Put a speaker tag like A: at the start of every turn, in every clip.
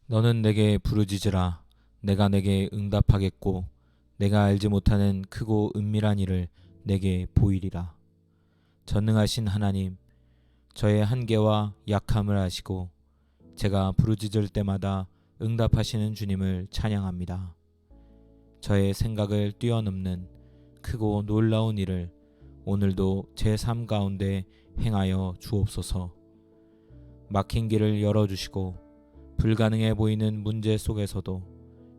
A: 너는 내게 부르짖으라. 내가 내게 응답하겠고 내가 알지 못하는 크고 은밀한 일을 내게 보이리라. 전능하신 하나님, 저의 한계와 약함을 아시고 제가 부르짖을 때마다 응답하시는 주님을 찬양합니다. 저의 생각을 뛰어넘는 크고 놀라운 일을 오늘도 제 삶 가운데 행하여 주옵소서. 막힌 길을 열어주시고 불가능해 보이는 문제 속에서도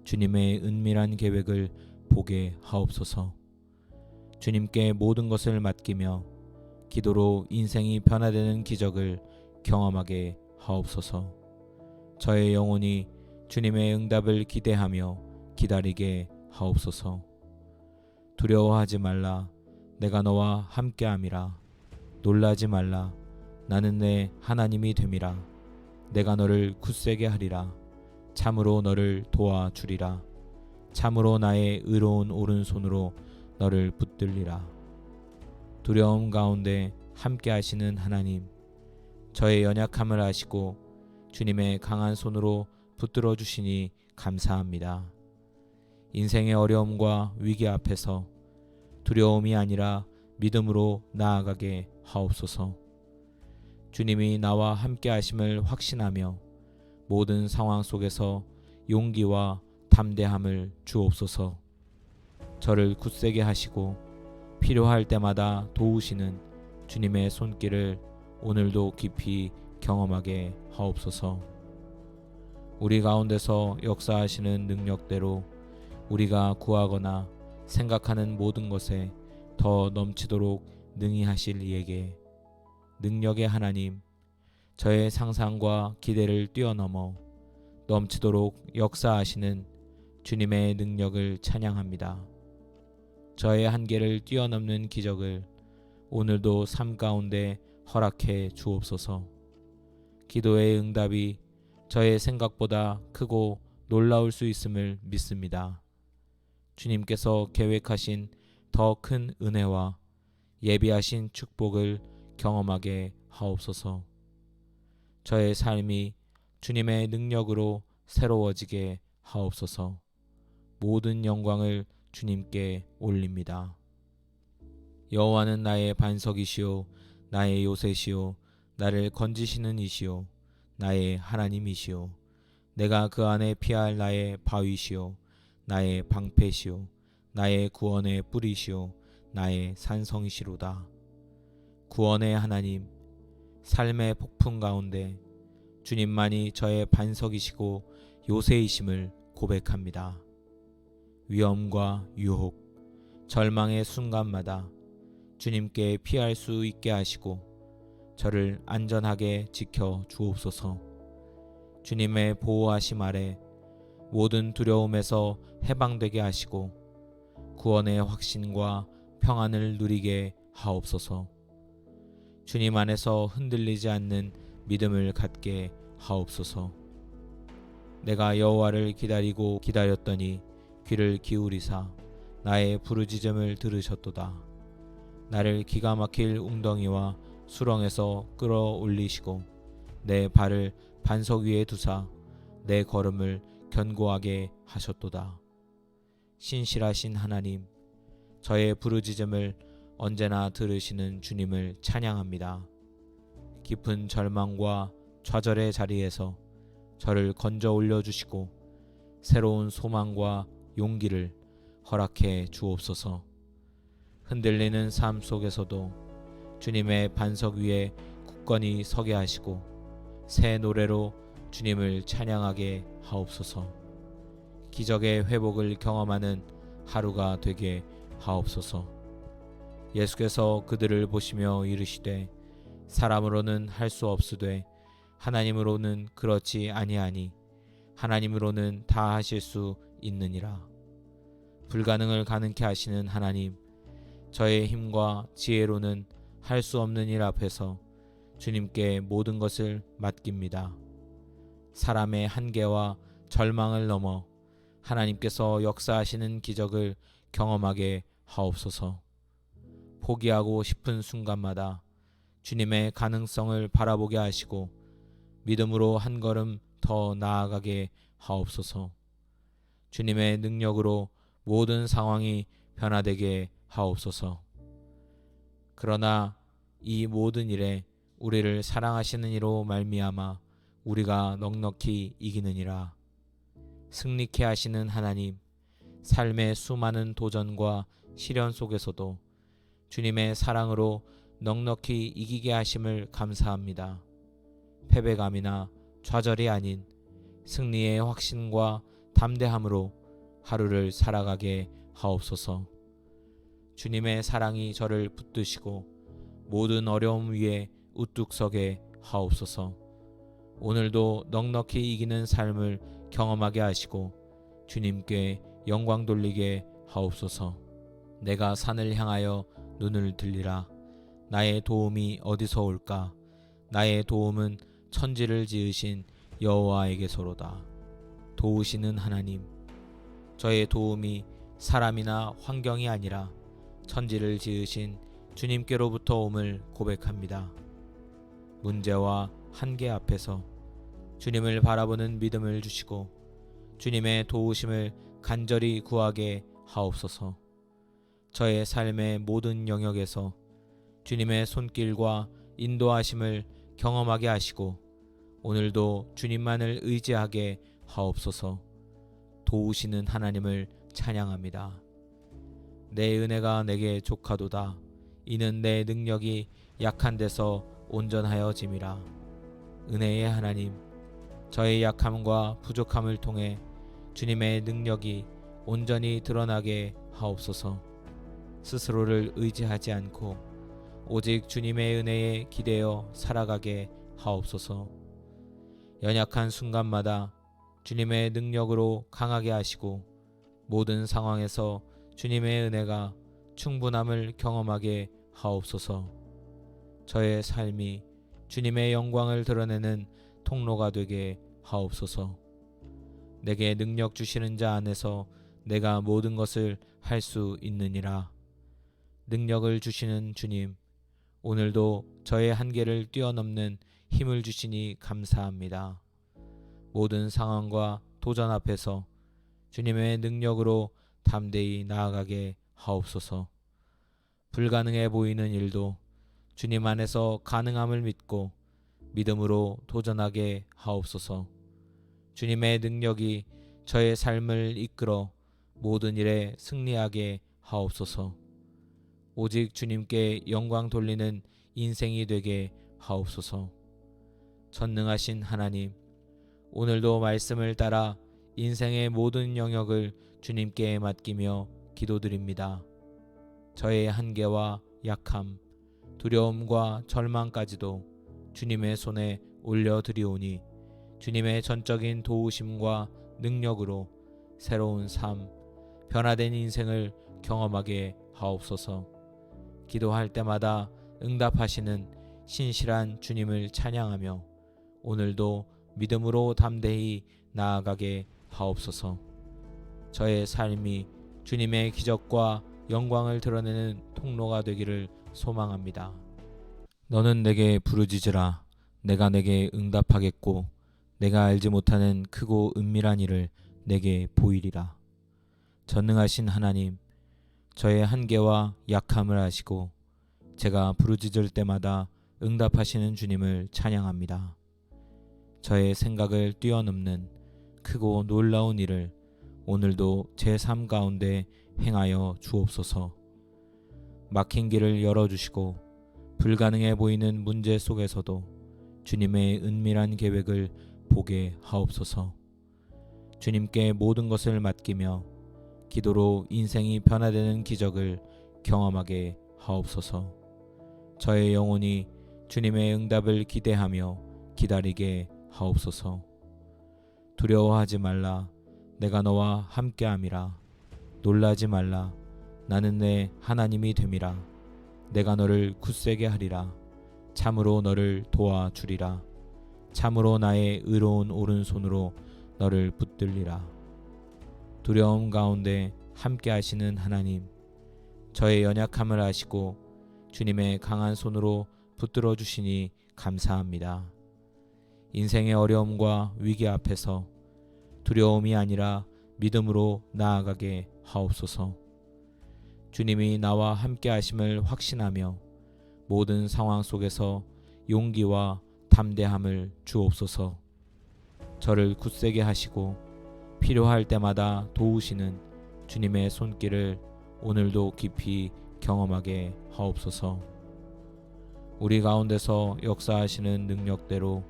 A: 주님의 은밀한 계획을 보게 하옵소서. 주님께 모든 것을 맡기며 기도로 인생이 변화되는 기적을 경험하게 하옵소서. 저의 영혼이 주님의 응답을 기대하며 기다리게 하옵소서. 두려워하지 말라. 내가 너와 함께함이라. 놀라지 말라. 나는 내 하나님이 됨이라. 내가 너를 굳세게 하리라. 참으로 너를 도와주리라. 참으로 나의 의로운 오른손으로 너를 붙들리라. 두려움 가운데 함께 하시는 하나님, 저의 연약함을 아시고 주님의 강한 손으로 붙들어 주시니 감사합니다. 인생의 어려움과 위기 앞에서 두려움이 아니라 믿음으로 나아가게 하옵소서. 주님이 나와 함께 하심을 확신하며 모든 상황 속에서 용기와 담대함을 주옵소서. 저를 굳세게 하시고 필요할 때마다 도우시는 주님의 손길을 오늘도 깊이 경험하게 하옵소서. 우리 가운데서 역사하시는 능력대로 우리가 구하거나 생각하는 모든 것에 더 넘치도록 능히 하실 이에게 능력의 하나님, 저의 상상과 기대를 뛰어넘어 넘치도록 역사하시는 주님의 능력을 찬양합니다. 저의 한계를 뛰어넘는 기적을 오늘도 삶 가운데 허락해 주옵소서. 기도의 응답이 저의 생각보다 크고 놀라울 수 있음을 믿습니다. 주님께서 계획하신 더 큰 은혜와 예비하신 축복을 경험하게 하옵소서. 저의 삶이 주님의 능력으로 새로워지게 하옵소서. 모든 영광을 주님께 올립니다. 여호와는 나의 반석이시요 나의 요새시요 나를 건지시는 이시요 나의 하나님이시요 내가 그 안에 피할 나의 바위시요 나의 방패시요 나의 구원의 뿌리시요 나의 산성이시로다. 구원의 하나님, 삶의 폭풍 가운데 주님만이 저의 반석이시고 요새이심을 고백합니다. 위험과 유혹, 절망의 순간마다 주님께 피할 수 있게 하시고 저를 안전하게 지켜 주옵소서. 주님의 보호하심 아래 모든 두려움에서 해방되게 하시고 구원의 확신과 평안을 누리게 하옵소서. 주님 안에서 흔들리지 않는 믿음을 갖게 하옵소서. 내가 여호와를 기다리고 기다렸더니 귀를 기울이사 나의 부르짖음을 들으셨도다. 나를 기가 막힐 웅덩이와 수렁에서 끌어올리시고 내 발을 반석 위에 두사 내 걸음을 견고하게 하셨도다. 신실하신 하나님, 저의 부르짖음을 언제나 들으시는 주님을 찬양합니다. 깊은 절망과 좌절의 자리에서 저를 건져 올려주시고 새로운 소망과 용기를 허락해 주옵소서. 흔들리는 삶 속에서도 주님의 반석 위에 굳건히 서게 하시고 새 노래로 주님을 찬양하게 하옵소서. 기적의 회복을 경험하는 하루가 되게 하옵소서. 예수께서 그들을 보시며 이르시되 사람으로는 할 수 없으되 하나님으로는 그렇지 아니하니 하나님으로는 다 하실 수 있느니라. 불가능을 가능케 하시는 하나님, 저의 힘과 지혜로는 할 수 없는 일 앞에서 주님께 모든 것을 맡깁니다. 사람의 한계와 절망을 넘어 하나님께서 역사하시는 기적을 경험하게 하옵소서. 포기하고 싶은 순간마다 주님의 가능성을 바라보게 하시고 믿음으로 한 걸음 더 나아가게 하옵소서. 주님의 능력으로 모든 상황이 변화되게 하옵소서. 그러나 이 모든 일에 우리를 사랑하시는 이로 말미암아 우리가 넉넉히 이기느니라. 승리케 하시는 하나님, 삶의 수많은 도전과 시련 속에서도 주님의 사랑으로 넉넉히 이기게 하심을 감사합니다. 패배감이나 좌절이 아닌 승리의 확신과 담대함으로 하루를 살아가게 하옵소서. 주님의 사랑이 저를 붙드시고 모든 어려움 위에 우뚝 서게 하옵소서. 오늘도 넉넉히 이기는 삶을 경험하게 하시고 주님께 영광 돌리게 하옵소서. 내가 산을 향하여 눈을 들리라. 나의 도움이 어디서 올까? 나의 도움은 천지를 지으신 여호와에게서로다. 도우시는 하나님, 저의 도움이 사람이나 환경이 아니라 천지를 지으신 주님께로부터 옴을 고백합니다. 문제와 한계 앞에서 주님을 바라보는 믿음을 주시고 주님의 도우심을 간절히 구하게 하옵소서. 저의 삶의 모든 영역에서 주님의 손길과 인도하심을 경험하게 하시고 오늘도 주님만을 의지하게 하옵소서. 도우시는 하나님을 찬양합니다. 내 은혜가 내게 족하도다. 이는 내 능력이 약한 데서 온전하여짐이라. 은혜의 하나님, 저의 약함과 부족함을 통해 주님의 능력이 온전히 드러나게 하옵소서. 스스로를 의지하지 않고 오직 주님의 은혜에 기대어 살아가게 하옵소서. 연약한 순간마다 주님의 능력으로 강하게 하시고 모든 상황에서 주님의 은혜가 충분함을 경험하게 하옵소서. 저의 삶이 주님의 영광을 드러내는 통로가 되게 하옵소서. 내게 능력 주시는 자 안에서 내가 모든 것을 할 수 있느니라. 능력을 주시는 주님, 오늘도 저의 한계를 뛰어넘는 힘을 주시니 감사합니다. 모든 상황과 도전 앞에서 주님의 능력으로 담대히 나아가게 하옵소서. 불가능해 보이는 일도 주님 안에서 가능함을 믿고 믿음으로 도전하게 하옵소서. 주님의 능력이 저의 삶을 이끌어 모든 일에 승리하게 하옵소서. 오직 주님께 영광 돌리는 인생이 되게 하옵소서. 전능하신 하나님, 오늘도 말씀을 따라 인생의 모든 영역을 주님께 맡기며 기도드립니다. 저의 한계와 약함, 두려움과 절망까지도 주님의 손에 올려드리오니 주님의 전적인 도우심과 능력으로 새로운 삶, 변화된 인생을 경험하게 하옵소서. 기도할 때마다 응답하시는 신실한 주님을 찬양하며 오늘도 믿음으로 담대히 나아가게 하옵소서. 저의 삶이 주님의 기적과 영광을 드러내는 통로가 되기를 소망합니다. 너는 내게 부르짖으라. 내가 내게 응답하겠고 내가 알지 못하는 크고 은밀한 일을 내게 보이리라. 전능하신 하나님, 저의 한계와 약함을 아시고 제가 부르짖을 때마다 응답하시는 주님을 찬양합니다. 저의 생각을 뛰어넘는 크고 놀라운 일을 오늘도 제 삶 가운데 행하여 주옵소서. 막힌 길을 열어주시고 불가능해 보이는 문제 속에서도 주님의 은밀한 계획을 보게 하옵소서. 주님께 모든 것을 맡기며 기도로 인생이 변화되는 기적을 경험하게 하옵소서. 저의 영혼이 주님의 응답을 기대하며 기다리게 하옵소서. 두려워하지 말라. 내가 너와 함께함이라. 놀라지 말라. 나는 내 하나님이 됨이라. 내가 너를 굳세게 하리라. 참으로 너를 도와주리라. 참으로 나의 의로운 오른손으로 너를 붙들리라. 두려움 가운데 함께 하시는 하나님, 저의 연약함을 아시고 주님의 강한 손으로 붙들어 주시니 감사합니다. 인생의 어려움과 위기 앞에서 두려움이 아니라 믿음으로 나아가게 하옵소서. 주님이 나와 함께 하심을 확신하며 모든 상황 속에서 용기와 담대함을 주옵소서. 저를 굳세게 하시고 필요할 때마다 도우시는 주님의 손길을 오늘도 깊이 경험하게 하옵소서. 우리 가운데서 역사하시는 능력대로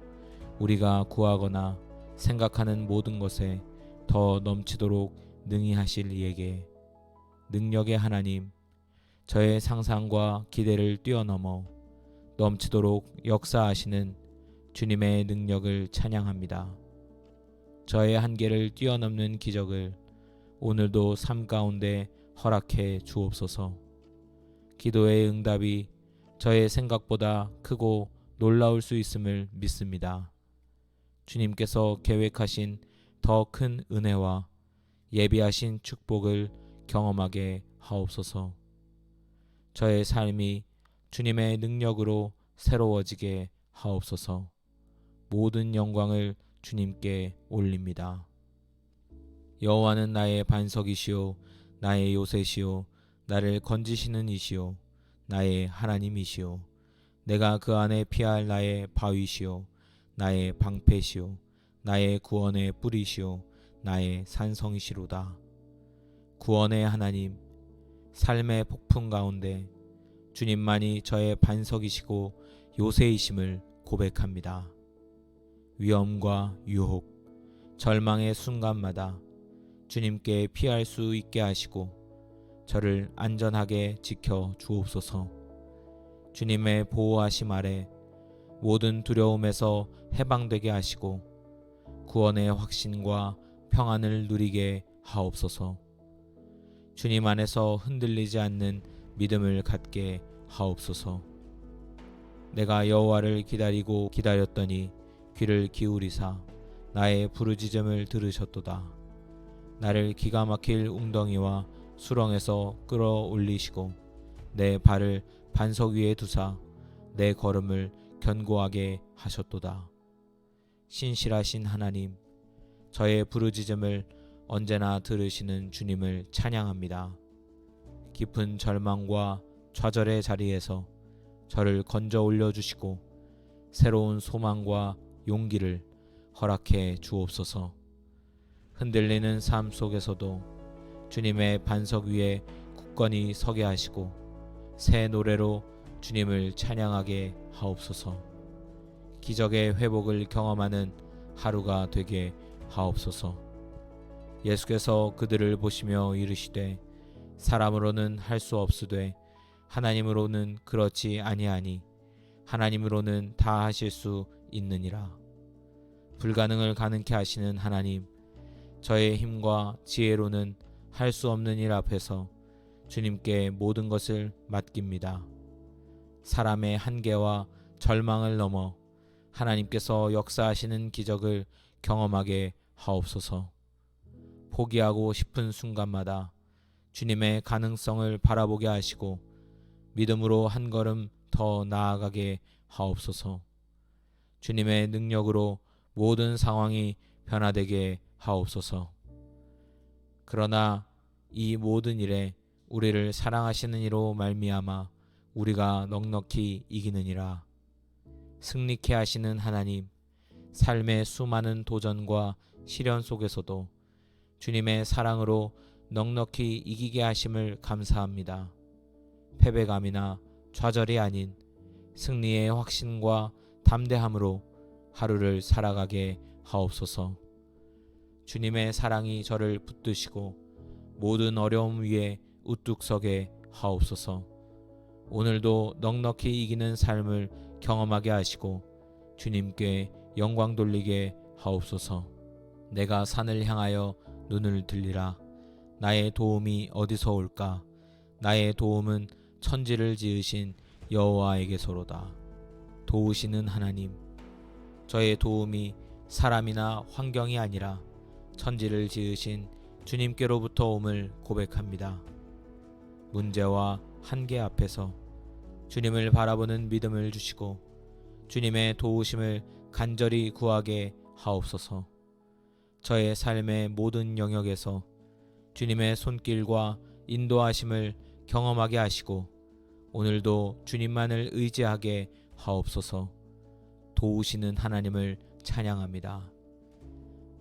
A: 우리가 구하거나 생각하는 모든 것에 더 넘치도록 능히 하실 이에게 능력의 하나님, 저의 상상과 기대를 뛰어넘어 넘치도록 역사하시는 주님의 능력을 찬양합니다. 저의 한계를 뛰어넘는 기적을 오늘도 삶 가운데 허락해 주옵소서. 기도의 응답이 저의 생각보다 크고 놀라울 수 있음을 믿습니다. 주님께서 계획하신 더 큰 은혜와 예비하신 축복을 경험하게 하옵소서. 저의 삶이 주님의 능력으로 새로워지게 하옵소서. 모든 영광을 주님께 올립니다. 여호와는 나의 반석이시요 나의 요새시요 나를 건지시는 이시요 나의 하나님이시요 내가 그 안에 피할 나의 바위시요 나의 방패시요 나의 구원의 뿌리시요 나의 산성이시로다. 구원의 하나님, 삶의 폭풍 가운데 주님만이 저의 반석이시고 요새이심을 고백합니다. 위험과 유혹, 절망의 순간마다 주님께 피할 수 있게 하시고 저를 안전하게 지켜 주옵소서. 주님의 보호하심 아래 모든 두려움에서 해방되게 하시고 구원의 확신과 평안을 누리게 하옵소서. 주님 안에서 흔들리지 않는 믿음을 갖게 하옵소서. 내가 여호와를 기다리고 기다렸더니 귀를 기울이사 나의 부르짖음을 들으셨도다. 나를 기가 막힐 웅덩이와 수렁에서 끌어올리시고 내 발을 반석 위에 두사 내 걸음을 견고하게 하셨도다. 신실하신 하나님, 저의 부르짖음을 언제나 들으시는 주님을 찬양합니다. 깊은 절망과 좌절의 자리에서 저를 건져 올려주시고 새로운 소망과 용기를 허락해 주옵소서. 흔들리는 삶 속에서도 주님의 반석 위에 굳건히 서게 하시고 새 노래로 주님을 찬양하게 하옵소서. 기적의 회복을 경험하는 하루가 되게 하옵소서. 예수께서 그들을 보시며 이르시되 사람으로는 할 수 없으되 하나님으로는 그렇지 아니하니 하나님으로는 다 하실 수 있느니라. 불가능을 가능케 하시는 하나님, 저의 힘과 지혜로는 할 수 없는 일 앞에서 주님께 모든 것을 맡깁니다. 사람의 한계와 절망을 넘어 하나님께서 역사하시는 기적을 경험하게 하옵소서. 포기하고 싶은 순간마다 주님의 가능성을 바라보게 하시고 믿음으로 한 걸음 더 나아가게 하옵소서. 주님의 능력으로 모든 상황이 변화되게 하옵소서. 그러나 이 모든 일에 우리를 사랑하시는 이로 말미암아 우리가 넉넉히 이기느니라. 승리케 하시는 하나님, 삶의 수많은 도전과 시련 속에서도 주님의 사랑으로 넉넉히 이기게 하심을 감사합니다. 패배감이나 좌절이 아닌 승리의 확신과 담대함으로 하루를 살아가게 하옵소서. 주님의 사랑이 저를 붙드시고 모든 어려움 위에 우뚝 서게 하옵소서. 오늘도 넉넉히 이기는 삶을 경험하게 하시고 주님께 영광 돌리게 하옵소서. 내가 산을 향하여 눈을 들리라. 나의 도움이 어디서 올까? 나의 도움은 천지를 지으신 여호와에게서로다. 도우시는 하나님, 저의 도움이 사람이나 환경이 아니라 천지를 지으신 주님께로부터 옴을 고백합니다. 문제와 한계 앞에서 주님을 바라보는 믿음을 주시고 주님의 도우심을 간절히 구하게 하옵소서. 저의 삶의 모든 영역에서 주님의 손길과 인도하심을 경험하게 하시고 오늘도 주님만을 의지하게 하옵소서. 도우시는 하나님을 찬양합니다.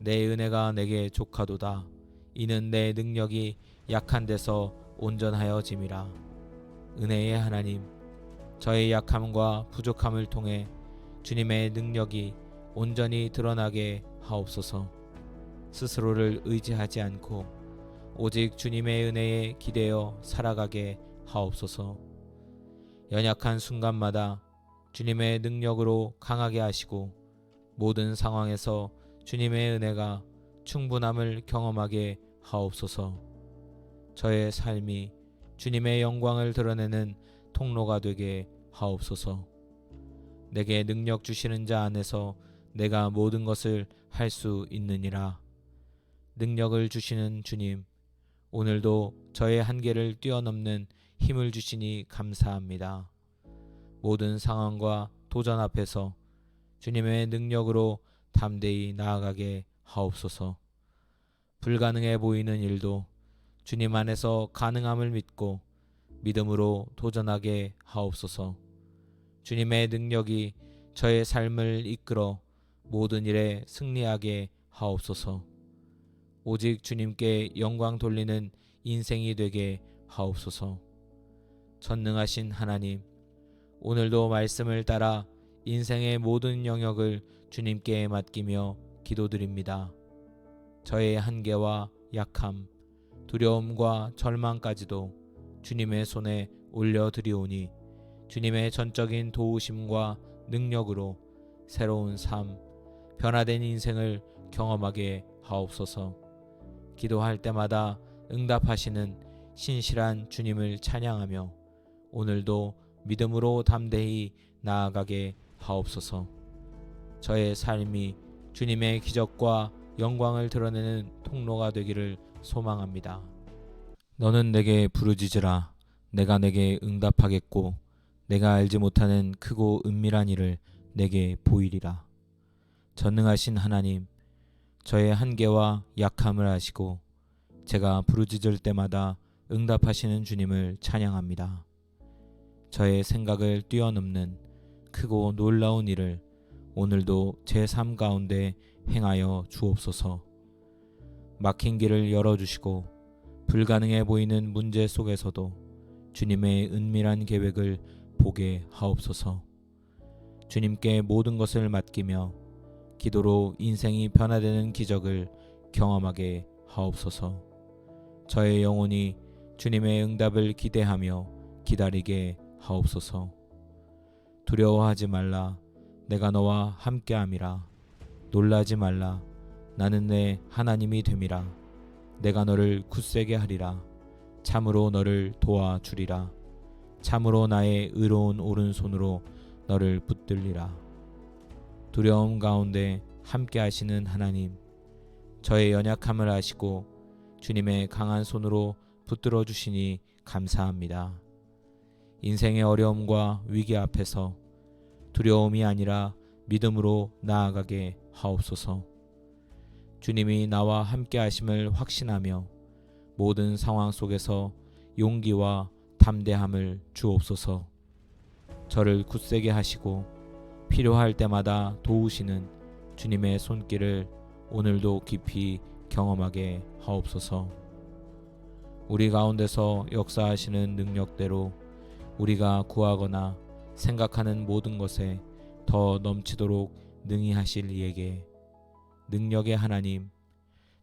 A: 내 은혜가 내게 족하도다. 이는 내 능력이 약한 데서 온전하여짐이라. 은혜의 하나님, 저의 약함과 부족함을 통해 주님의 능력이 온전히 드러나게 하옵소서. 스스로를 의지하지 않고 오직 주님의 은혜에 기대어 살아가게 하옵소서. 연약한 순간마다 주님의 능력으로 강하게 하시고 모든 상황에서 주님의 은혜가 충분함을 경험하게 하옵소서. 저의 삶이 주님의 영광을 드러내는 통로가 되게 하옵소서. 내게 능력 주시는 자 안에서 내가 모든 것을 할 수 있느니라. 능력을 주시는 주님, 오늘도 저의 한계를 뛰어넘는 힘을 주시니 감사합니다. 모든 상황과 도전 앞에서 주님의 능력으로 담대히 나아가게 하옵소서. 불가능해 보이는 일도 주님 안에서 가능함을 믿고 믿음으로 도전하게 하옵소서. 주님의 능력이 저의 삶을 이끌어 모든 일에 승리하게 하옵소서. 오직 주님께 영광 돌리는 인생이 되게 하옵소서. 전능하신 하나님, 오늘도 말씀을 따라 인생의 모든 영역을 주님께 맡기며 기도드립니다. 저의 한계와 약함, 두려움과 절망까지도 주님의 손에 올려드리오니 주님의 전적인 도우심과 능력으로 새로운 삶, 변화된 인생을 경험하게 하옵소서. 기도할 때마다 응답하시는 신실한 주님을 찬양하며 오늘도 믿음으로 담대히 나아가게 하옵소서. 저의 삶이 주님의 기적과 영광을 드러내는 통로가 되기를 소망합니다. 너는 내게 부르짖으라. 내가 내게 응답하겠고 내가 알지 못하는 크고 은밀한 일을 내게 보이리라. 전능하신 하나님, 저의 한계와 약함을 아시고 제가 부르짖을 때마다 응답하시는 주님을 찬양합니다. 저의 생각을 뛰어넘는 크고 놀라운 일을 오늘도 제 삶 가운데 행하여 주옵소서. 막힌 길을 열어주시고 불가능해 보이는 문제 속에서도 주님의 은밀한 계획을 보게 하옵소서. 주님께 모든 것을 맡기며 기도로 인생이 변화되는 기적을 경험하게 하옵소서. 저의 영혼이 주님의 응답을 기대하며 기다리게 하옵소서. 두려워하지 말라. 내가 너와 함께함이라. 놀라지 말라. 나는 내 하나님이 됨이라. 내가 너를 굳세게 하리라. 참으로 너를 도와주리라. 참으로 나의 의로운 오른손으로 너를 붙들리라. 두려움 가운데 함께 하시는 하나님, 저의 연약함을 아시고 주님의 강한 손으로 붙들어 주시니 감사합니다. 인생의 어려움과 위기 앞에서 두려움이 아니라 믿음으로 나아가게 하옵소서. 주님이 나와 함께 하심을 확신하며 모든 상황 속에서 용기와 담대함을 주옵소서. 저를 굳세게 하시고 필요할 때마다 도우시는 주님의 손길을 오늘도 깊이 경험하게 하옵소서. 우리 가운데서 역사하시는 능력대로 우리가 구하거나 생각하는 모든 것에 더 넘치도록 능히 하실 이에게 능력의 하나님,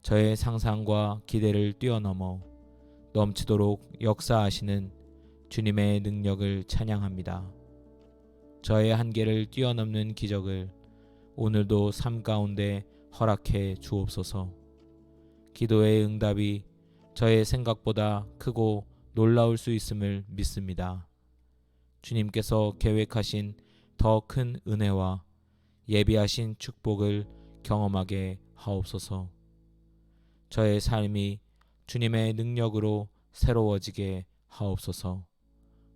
A: 저의 상상과 기대를 뛰어넘어 넘치도록 역사하시는 주님의 능력을 찬양합니다. 저의 한계를 뛰어넘는 기적을 오늘도 삶 가운데 허락해 주옵소서. 기도의 응답이 저의 생각보다 크고 놀라울 수 있음을 믿습니다. 주님께서 계획하신 더 큰 은혜와 예비하신 축복을 경험하게 하옵소서. 저의 삶이 주님의 능력으로 새로워지게 하옵소서.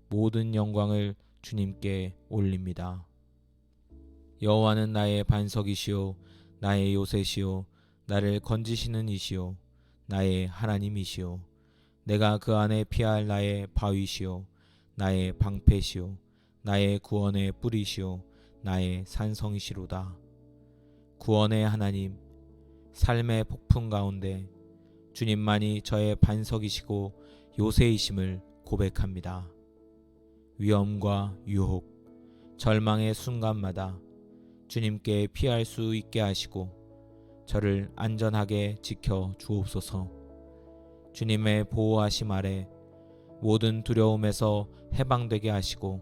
A: 모든 영광을 주님께 올립니다. 여호와는 나의 반석이시요 나의 요새시요 나를 건지시는 이시요 나의 하나님이시요 내가 그 안에 피할 나의 바위시요 나의 방패시요 나의 구원의 뿌리시요 나의 산성이시로다. 구원의 하나님, 삶의 폭풍 가운데 주님만이 저의 반석이시고 요새이심을 고백합니다. 위험과 유혹, 절망의 순간마다 주님께 피할 수 있게 하시고 저를 안전하게 지켜 주옵소서. 주님의 보호하심 아래 모든 두려움에서 해방되게 하시고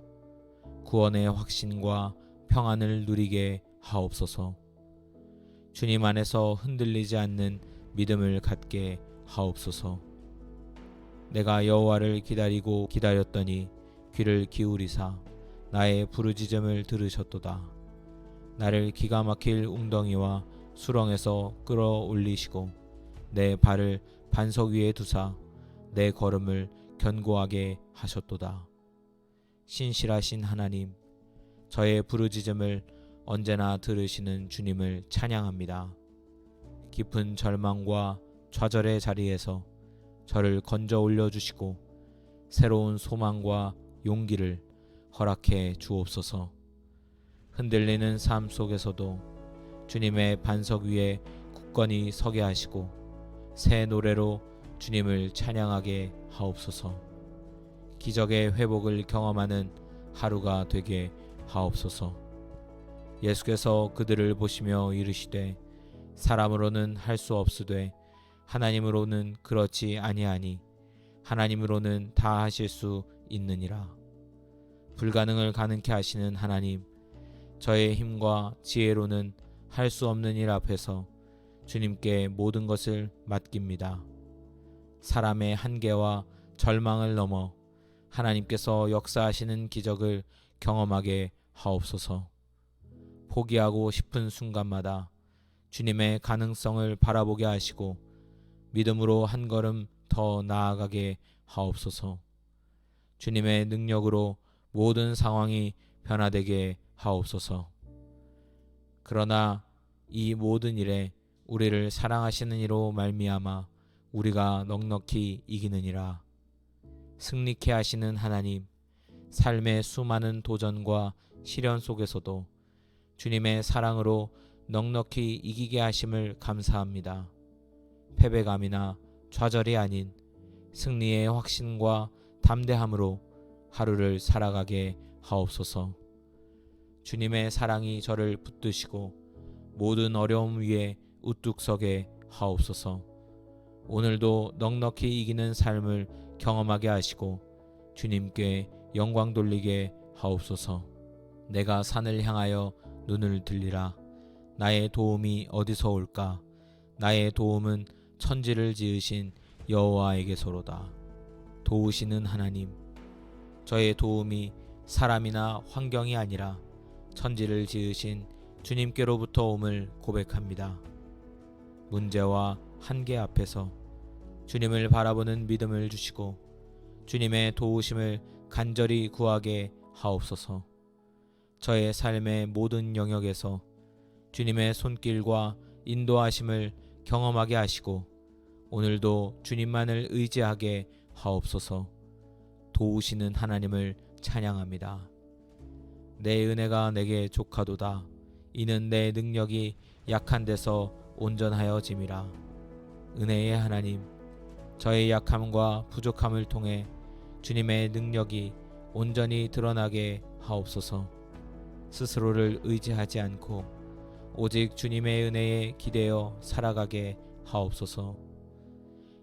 A: 구원의 확신과 평안을 누리게 하옵소서. 주님 안에서 흔들리지 않는 믿음을 갖게 하옵소서. 내가 여호와를 기다리고 기다렸더니 귀를 기울이사 나의 부르짖음을 들으셨도다. 나를 기가 막힐 웅덩이와 수렁에서 끌어올리시고 내 발을 반석 위에 두사 내 걸음을 견고하게 하셨도다. 신실하신 하나님, 저의 부르짖음을 언제나 들으시는 주님을 찬양합니다. 깊은 절망과 좌절의 자리에서 저를 건져 올려주시고 새로운 소망과 용기를 허락해 주옵소서. 흔들리는 삶 속에서도 주님의 반석 위에 굳건히 서게 하시고 새 노래로 주님을 찬양하게 하옵소서. 기적의 회복을 경험하는 하루가 되게 하옵소서. 예수께서 그들을 보시며 이르시되 사람으로는 할 수 없으되 하나님으로는 그렇지 아니하니 하나님으로는 다 하실 수 있느니라. 불가능을 가능케 하시는 하나님, 저의 힘과 지혜로는 할 수 없는 일 앞에서 주님께 모든 것을 맡깁니다. 사람의 한계와 절망을 넘어 하나님께서 역사하시는 기적을 경험하게 하옵소서. 포기하고 싶은 순간마다 주님의 가능성을 바라보게 하시고 믿음으로 한 걸음 더 나아가게 하옵소서. 주님의 능력으로 모든 상황이 변화되게 하옵소서. 그러나 이 모든 일에 우리를 사랑하시는 이로 말미암아 우리가 넉넉히 이기느니라. 승리케 하시는 하나님, 삶의 수많은 도전과 시련 속에서도 주님의 사랑으로 넉넉히 이기게 하심을 감사합니다. 패배감이나 좌절이 아닌 승리의 확신과 담대함으로 하루를 살아가게 하옵소서. 주님의 사랑이 저를 붙드시고 모든 어려움 위에 우뚝 서게 하옵소서. 오늘도 넉넉히 이기는 삶을 경험하게 하시고 주님께 영광 돌리게 하옵소서. 내가 산을 향하여 눈을 들리라. 나의 도움이 어디서 올까? 나의 도움은 천지를 지으신 여호와에게서로다. 도우시는 하나님, 저의 도움이 사람이나 환경이 아니라 천지를 지으신 주님께로부터 옴을 고백합니다. 문제와 한계 앞에서 주님을 바라보는 믿음을 주시고 주님의 도우심을 간절히 구하게 하옵소서. 저의 삶의 모든 영역에서 주님의 손길과 인도하심을 경험하게 하시고 오늘도 주님만을 의지하게 하옵소서. 도우시는 하나님을 찬양합니다. 내 은혜가 내게 족하도다. 이는 내 능력이 약한 데서 온전하여짐이라. 은혜의 하나님, 저의 약함과 부족함을 통해 주님의 능력이 온전히 드러나게 하옵소서. 스스로를 의지하지 않고 오직 주님의 은혜에 기대어 살아가게 하옵소서.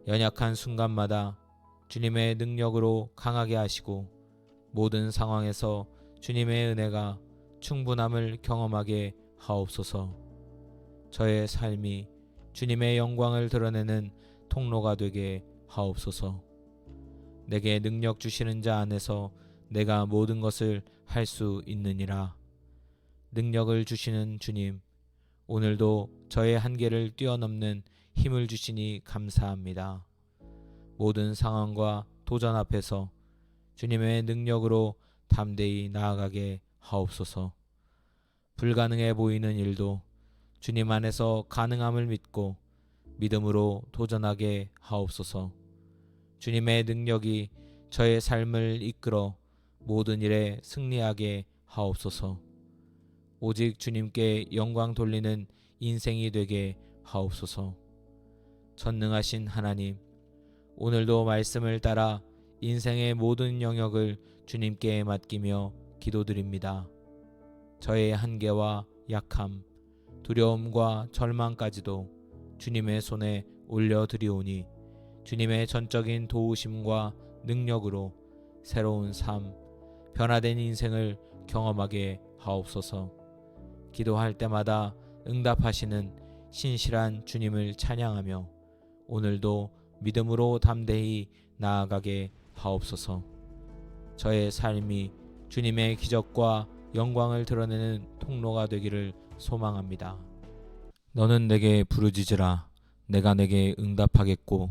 A: 연약한 순간마다 주님의 능력으로 강하게 하시고 모든 상황에서 주님의 은혜가 충분함을 경험하게 하옵소서. 저의 삶이 주님의 영광을 드러내는 통로가 되게 하옵소서. 내게 능력 주시는 자 안에서 내가 모든 것을 할 수 있느니라. 능력을 주시는 주님, 오늘도 저의 한계를 뛰어넘는 힘을 주시니 감사합니다. 모든 상황과 도전 앞에서 주님의 능력으로 담대히 나아가게 하옵소서. 불가능해 보이는 일도 주님 안에서 가능함을 믿고 믿음으로 도전하게 하옵소서. 주님의 능력이 저의 삶을 이끌어 모든 일에 승리하게 하옵소서. 오직 주님께 영광 돌리는 인생이 되게 하옵소서. 전능하신 하나님, 오늘도 말씀을 따라 인생의 모든 영역을 주님께 맡기며 기도드립니다. 저의 한계와 약함, 두려움과 절망까지도 주님의 손에 올려드리오니 주님의 전적인 도우심과 능력으로 새로운 삶, 변화된 인생을 경험하게 하옵소서. 기도할 때마다 응답하시는 신실한 주님을 찬양하며 오늘도 믿음으로 담대히 나아가게 하옵소서. 저의 삶이 주님의 기적과 영광을 드러내는 통로가 되기를 소망합니다. 너는 내게 부르짖으라. 내가 내게 응답하겠고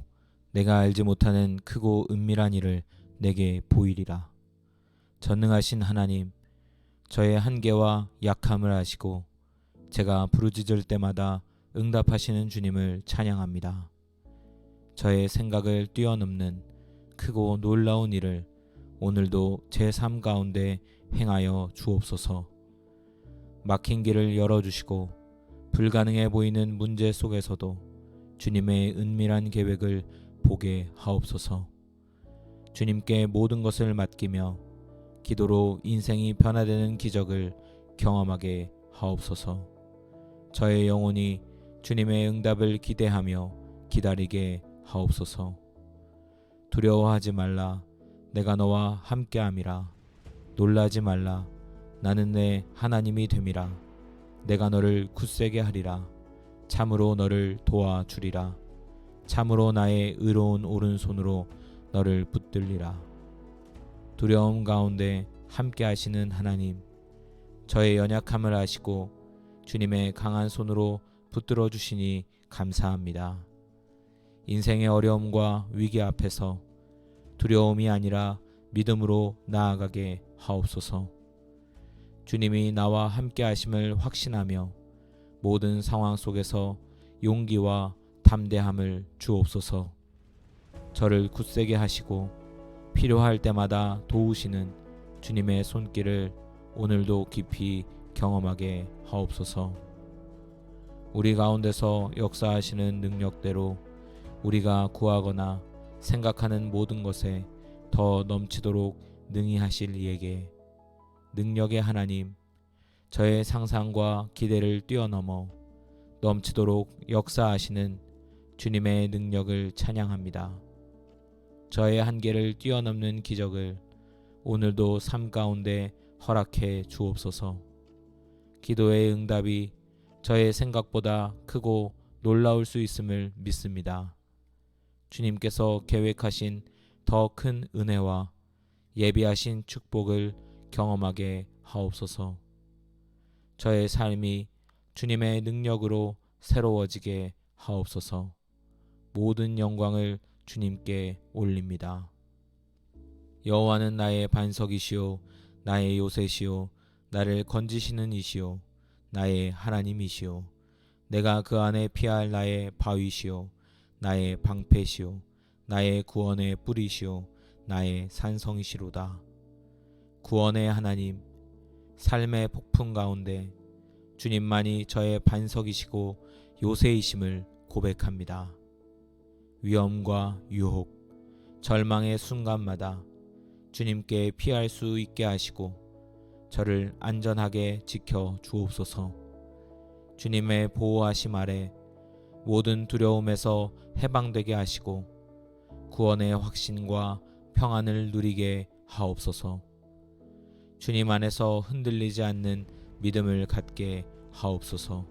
A: 내가 알지 못하는 크고 은밀한 일을 내게 보이리라. 전능하신 하나님, 저의 한계와 약함을 아시고 제가 부르짖을 때마다 응답하시는 주님을 찬양합니다. 저의 생각을 뛰어넘는 크고 놀라운 일을 오늘도 제 삶 가운데 행하여 주옵소서. 막힌 길을 열어주시고 불가능해 보이는 문제 속에서도 주님의 은밀한 계획을 보게 하옵소서. 주님께 모든 것을 맡기며 기도로 인생이 변화되는 기적을 경험하게 하옵소서. 저의 영혼이 주님의 응답을 기대하며 기다리게 하옵소서. 두려워하지 말라. 내가 너와 함께함이라. 놀라지 말라. 나는 내 하나님이 됨이라. 내가 너를 굳세게 하리라. 참으로 너를 도와주리라. 참으로 나의 의로운 오른손으로 너를 붙들리라. 두려움 가운데 함께 하시는 하나님, 저의 연약함을 아시고 주님의 강한 손으로 붙들어 주시니 감사합니다. 인생의 어려움과 위기 앞에서 두려움이 아니라 믿음으로 나아가게 하옵소서. 주님이 나와 함께 하심을 확신하며 모든 상황 속에서 용기와 담대함을 주옵소서. 저를 굳세게 하시고 필요할 때마다 도우시는 주님의 손길을 오늘도 깊이 경험하게 하옵소서. 우리 가운데서 역사하시는 능력대로 우리가 구하거나 생각하는 모든 것에 더 넘치도록 능히 하실 이에게 능력의 하나님, 저의 상상과 기대를 뛰어넘어 넘치도록 역사하시는 주님의 능력을 찬양합니다. 저의 한계를 뛰어넘는 기적을 오늘도 삶 가운데 허락해 주옵소서. 기도의 응답이 저의 생각보다 크고 놀라울 수 있음을 믿습니다. 주님께서 계획하신 더 큰 은혜와 예비하신 축복을 경험하게 하옵소서. 저의 삶이 주님의 능력으로 새로워지게 하옵소서. 모든 영광을 주님께 올립니다. 여호와는 나의 반석이시요 나의 요새시요 나를 건지시는 이시요 나의 하나님이시요 내가 그 안에 피할 나의 바위시요 나의 방패시요 나의 구원의 뿌리시요 나의 산성이시로다. 구원의 하나님, 삶의 폭풍 가운데 주님만이 저의 반석이시고 요새이심을 고백합니다. 위험과 유혹, 절망의 순간마다 주님께 피할 수 있게 하시고 저를 안전하게 지켜 주옵소서. 주님의 보호하심 아래 모든 두려움에서 해방되게 하시고 구원의 확신과 평안을 누리게 하옵소서. 주님 안에서 흔들리지 않는 믿음을 갖게 하옵소서.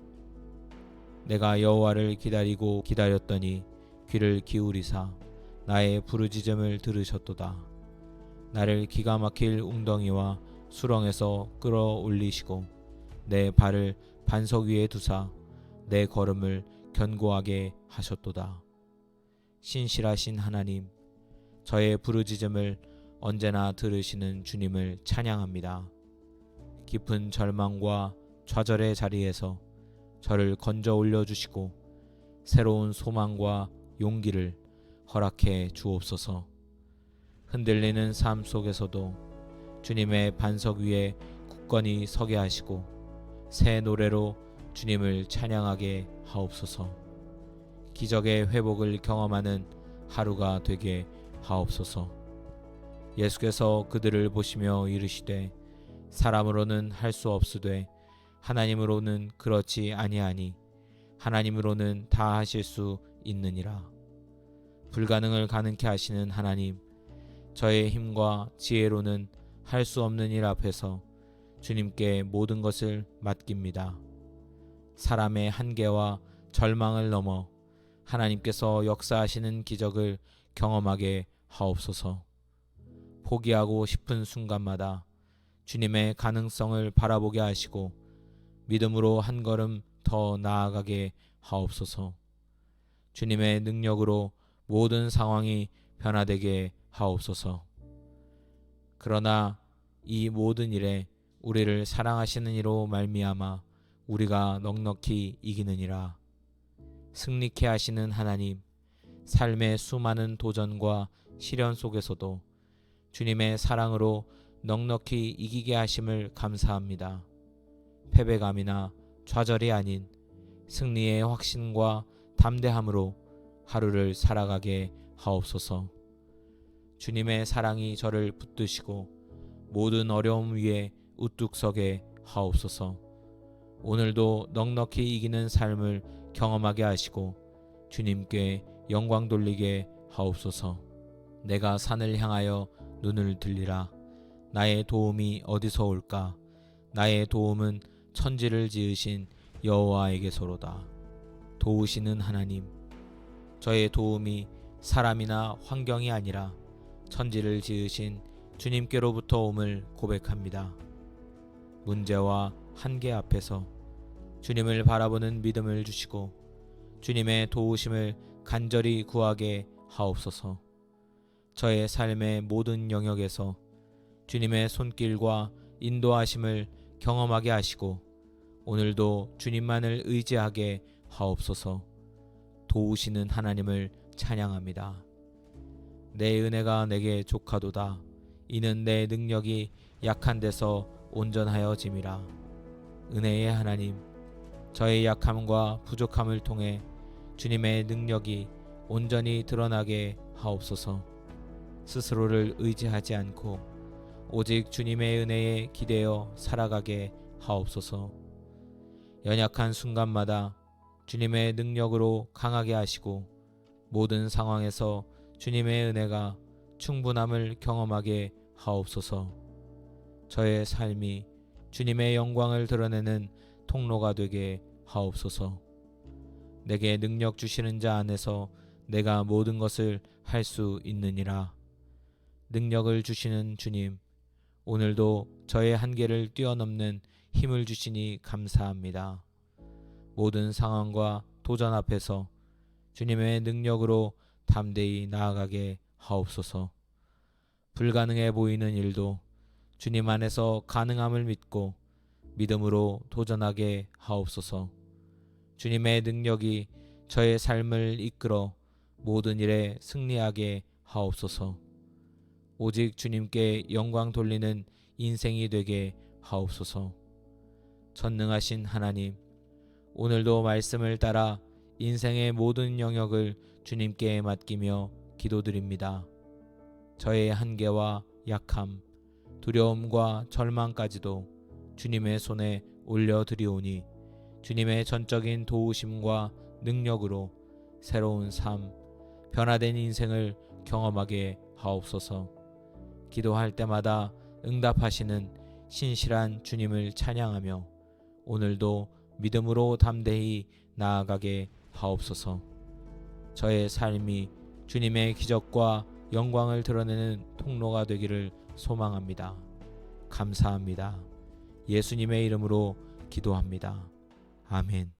A: 내가 여호와를 기다리고 기다렸더니 귀를 기울이사 나의 부르짖음을 들으셨도다. 나를 기가 막힐 웅덩이와 수렁에서 끌어올리시고 내 발을 반석 위에 두사 내 걸음을 견고하게 하셨도다. 신실하신 하나님, 저의 부르짖음을 언제나 들으시는 주님을 찬양합니다. 깊은 절망과 좌절의 자리에서 저를 건져 올려주시고 새로운 소망과 용기를 허락해 주옵소서. 흔들리는 삶 속에서도 주님의 반석 위에 굳건히 서게 하시고 새 노래로 주님을 찬양하게 하옵소서. 기적의 회복을 경험하는 하루가 되게 하옵소서. 예수께서 그들을 보시며 이르시되 사람으로는 할 수 없으되 하나님으로는 그렇지 아니하니 하나님으로는 다 하실 수 있느니라. 불가능을 가능케 하시는 하나님, 저의 힘과 지혜로는 할 수 없는 일 앞에서 주님께 모든 것을 맡깁니다. 사람의 한계와 절망을 넘어 하나님께서 역사하시는 기적을 경험하게 하옵소서. 포기하고 싶은 순간마다 주님의 가능성을 바라보게 하시고 믿음으로 한 걸음 더 나아가게 하옵소서. 주님의 능력으로 모든 상황이 변화되게 하옵소서. 그러나 이 모든 일에 우리를 사랑하시는 이로 말미암아 우리가 넉넉히 이기느니라. 승리케 하시는 하나님, 삶의 수많은 도전과 시련 속에서도 주님의 사랑으로 넉넉히 이기게 하심을 감사합니다. 패배감이나 좌절이 아닌 승리의 확신과 담대함으로 하루를 살아가게 하옵소서. 주님의 사랑이 저를 붙드시고 모든 어려움 위에 우뚝 서게 하옵소서. 오늘도 넉넉히 이기는 삶을 경험하게 하시고 주님께 영광 돌리게 하옵소서. 내가 산을 향하여 눈을 들리라. 나의 도움이 어디서 올까? 나의 도움은 천지를 지으신 여호와에게서로다. 도우시는 하나님, 저의 도움이 사람이나 환경이 아니라 천지를 지으신 주님께로부터 옴을 고백합니다. 문제와 한계 앞에서 주님을 바라보는 믿음을 주시고 주님의 도우심을 간절히 구하게 하옵소서. 저의 삶의 모든 영역에서 주님의 손길과 인도하심을 경험하게 하시고 오늘도 주님만을 의지하게 하옵소서. 도우시는 하나님을 찬양합니다. 내 은혜가 내게 족하도다. 이는 내 능력이 약한 데서 온전하여짐이라. 은혜의 하나님, 저의 약함과 부족함을 통해 주님의 능력이 온전히 드러나게 하옵소서. 스스로를 의지하지 않고 오직 주님의 은혜에 기대어 살아가게 하옵소서. 연약한 순간마다 주님의 능력으로 강하게 하시고 모든 상황에서 주님의 은혜가 충분함을 경험하게 하옵소서. 저의 삶이 주님의 영광을 드러내는 통로가 되게 하옵소서. 내게 능력 주시는 자 안에서 내가 모든 것을 할 수 있느니라. 능력을 주시는 주님, 오늘도 저의 한계를 뛰어넘는 힘을 주시니 감사합니다. 모든 상황과 도전 앞에서 주님의 능력으로 담대히 나아가게 하옵소서. 불가능해 보이는 일도 주님 안에서 가능함을 믿고 믿음으로 도전하게 하옵소서. 주님의 능력이 저의 삶을 이끌어 모든 일에 승리하게 하옵소서. 오직 주님께 영광 돌리는 인생이 되게 하옵소서. 전능하신 하나님, 오늘도 말씀을 따라 인생의 모든 영역을 주님께 맡기며 기도드립니다. 저의 한계와 약함, 두려움과 절망까지도 주님의 손에 올려드리오니 주님의 전적인 도우심과 능력으로 새로운 삶, 변화된 인생을 경험하게 하옵소서. 기도할 때마다 응답하시는 신실한 주님을 찬양하며 오늘도 믿음으로 담대히 나아가게 하옵소서. 저의 삶이 주님의 기적과 영광을 드러내는 통로가 되기를 소망합니다. 감사합니다. 예수님의 이름으로 기도합니다. 아멘.